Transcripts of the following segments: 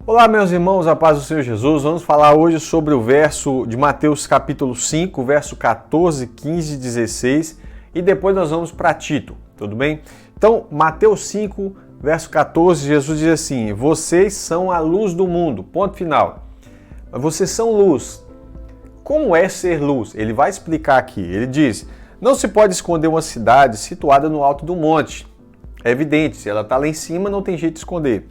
Olá, meus irmãos, a paz do Senhor Jesus. Vamos falar hoje sobre o verso de Mateus capítulo 5, verso 14, 15 e 16, e depois nós vamos para Tito, tudo bem? Então, Mateus 5, verso 14, Jesus diz assim: vocês são a luz do mundo, ponto final. Vocês são luz. Como é ser luz? Ele vai explicar aqui. Ele diz: não se pode esconder uma cidade situada no alto do monte. É evidente, se ela está lá em cima, não tem jeito de esconder.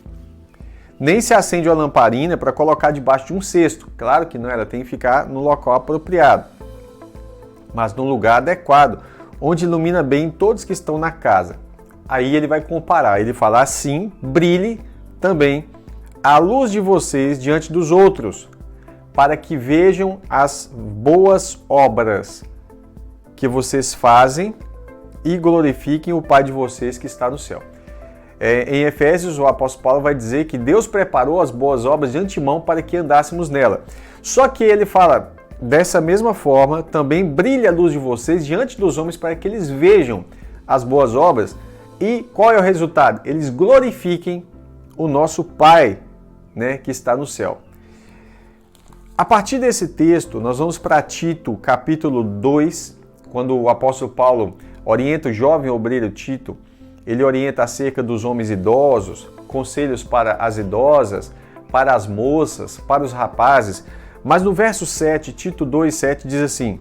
Nem se acende uma lamparina para colocar debaixo de um cesto. Claro que não, ela tem que ficar no local apropriado, mas no lugar adequado, onde ilumina bem todos que estão na casa. Aí ele vai comparar, ele fala assim: brilhe também a luz de vocês diante dos outros, para que vejam as boas obras que vocês fazem e glorifiquem o Pai de vocês que está no céu. Em Efésios, o apóstolo Paulo vai dizer que Deus preparou as boas obras de antemão para que andássemos nela. Só que ele fala, dessa mesma forma, também brilha a luz de vocês diante dos homens para que eles vejam as boas obras. E qual é o resultado? Eles glorifiquem o nosso Pai, que está no céu. A partir desse texto, nós vamos para Tito, capítulo 2, quando o apóstolo Paulo orienta o jovem obreiro Tito. Ele orienta acerca dos homens idosos, conselhos para as idosas, para as moças, para os rapazes. Mas no verso 7, Tito 2,7 diz assim: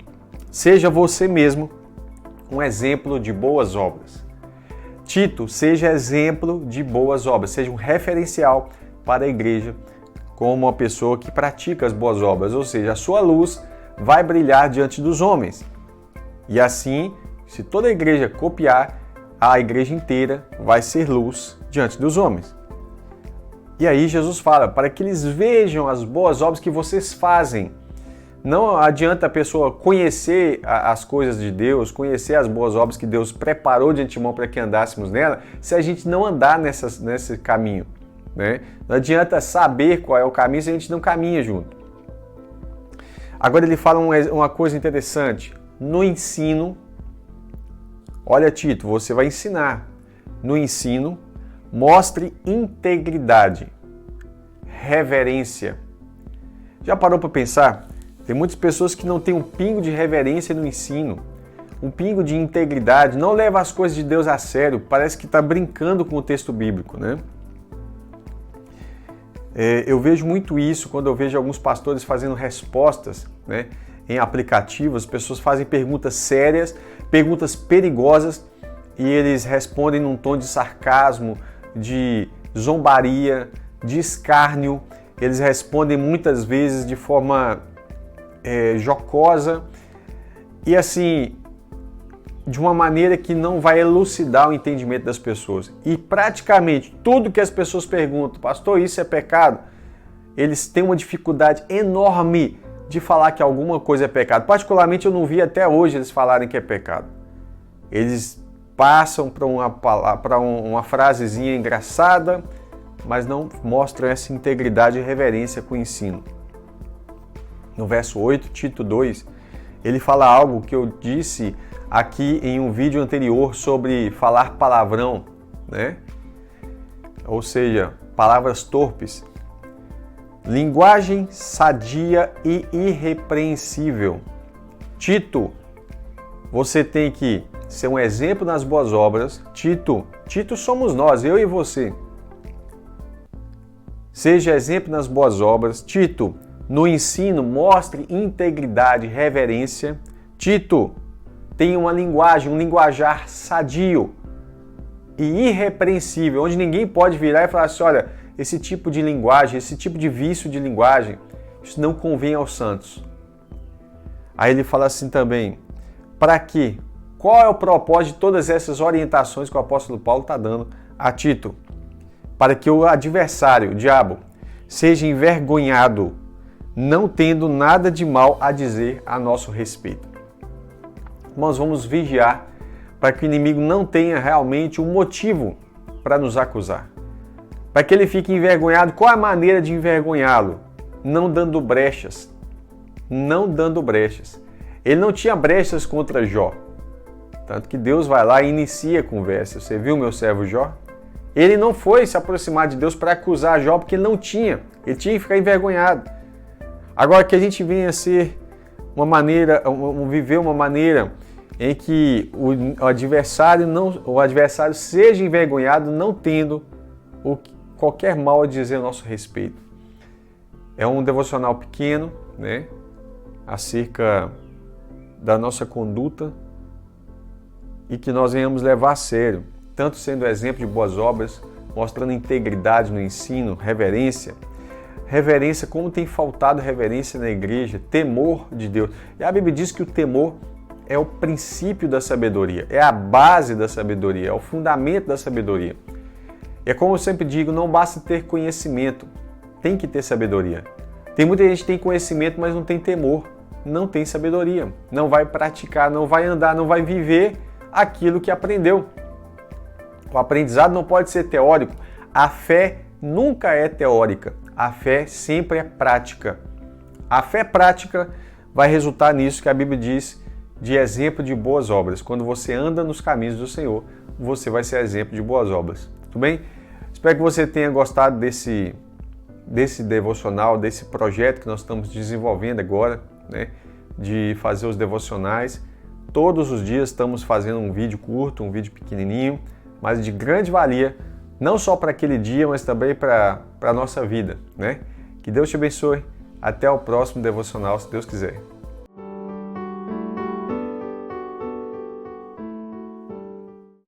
seja você mesmo um exemplo de boas obras. Tito, seja exemplo de boas obras, seja um referencial para a igreja como uma pessoa que pratica as boas obras, ou seja, a sua luz vai brilhar diante dos homens. E assim, se toda a igreja copiar, a igreja inteira vai ser luz diante dos homens. E aí Jesus fala, para que eles vejam as boas obras que vocês fazem. Não adianta a pessoa conhecer as coisas de Deus, conhecer as boas obras que Deus preparou de antemão para que andássemos nela, se a gente não andar nesse caminho. Não adianta saber qual é o caminho se a gente não caminha junto. Agora ele fala uma coisa interessante. No ensino, olha, Tito, você vai ensinar. No ensino, mostre integridade, reverência. Já parou para pensar? Tem muitas pessoas que não têm um pingo de reverência no ensino, um pingo de integridade, não leva as coisas de Deus a sério, parece que está brincando com o texto bíblico, Eu vejo muito isso quando eu vejo alguns pastores fazendo respostas, em aplicativos. As pessoas fazem perguntas sérias, perguntas perigosas, e eles respondem num tom de sarcasmo, de zombaria, de escárnio. Eles respondem muitas vezes de forma jocosa e assim, de uma maneira que não vai elucidar o entendimento das pessoas. E praticamente tudo que as pessoas perguntam, pastor, isso é pecado? Eles têm uma dificuldade enorme de falar que alguma coisa é pecado. Particularmente eu não vi até hoje eles falarem que é pecado. Eles passam para uma frasezinha engraçada, mas não mostram essa integridade e reverência com o ensino. No verso 8, Tito 2, ele fala algo que eu disse aqui em um vídeo anterior sobre falar palavrão, Ou seja, palavras torpes. Linguagem sadia e irrepreensível. Tito, você tem que ser um exemplo nas boas obras. Tito somos nós, eu e você. Seja exemplo nas boas obras. Tito, no ensino, mostre integridade e reverência. Tito, tenha uma linguagem, um linguajar sadio e irrepreensível, onde ninguém pode virar e falar assim, olha, esse tipo de linguagem, esse tipo de vício de linguagem, isso não convém aos santos. Aí ele fala assim também, para quê? Qual é o propósito de todas essas orientações que o apóstolo Paulo está dando a Tito? Para que o adversário, o diabo, seja envergonhado, não tendo nada de mal a dizer a nosso respeito. Nós vamos vigiar para que o inimigo não tenha realmente um motivo para nos acusar. Para que ele fique envergonhado, qual a maneira de envergonhá-lo? Não dando brechas. Não dando brechas. Ele não tinha brechas contra Jó. Tanto que Deus vai lá e inicia a conversa. Você viu meu servo Jó? Ele não foi se aproximar de Deus para acusar Jó, porque ele não tinha. Ele tinha que ficar envergonhado. Agora que a gente venha ser viver uma maneira em que o adversário seja envergonhado, não tendo qualquer mal a dizer a nosso respeito. É um devocional pequeno, né, acerca da nossa conduta e que nós venhamos levar a sério, tanto sendo exemplo de boas obras, mostrando integridade no ensino, reverência, como tem faltado reverência na igreja, temor de Deus. E a Bíblia diz que o temor é o princípio da sabedoria, é a base da sabedoria, é o fundamento da sabedoria. E é como eu sempre digo, não basta ter conhecimento, tem que ter sabedoria. Tem muita gente que tem conhecimento, mas não tem temor, não tem sabedoria, não vai praticar, não vai andar, não vai viver aquilo que aprendeu. O aprendizado não pode ser teórico, a fé nunca é teórica, a fé sempre é prática. A fé prática vai resultar nisso que a Bíblia diz de exemplo de boas obras. Quando você anda nos caminhos do Senhor, você vai ser exemplo de boas obras. Tudo bem? Espero que você tenha gostado desse devocional, desse projeto que nós estamos desenvolvendo agora, né, de fazer os devocionais. Todos os dias estamos fazendo um vídeo curto, um vídeo pequenininho, mas de grande valia, não só para aquele dia, mas também para a nossa vida, né? Que Deus te abençoe. Até o próximo devocional, se Deus quiser.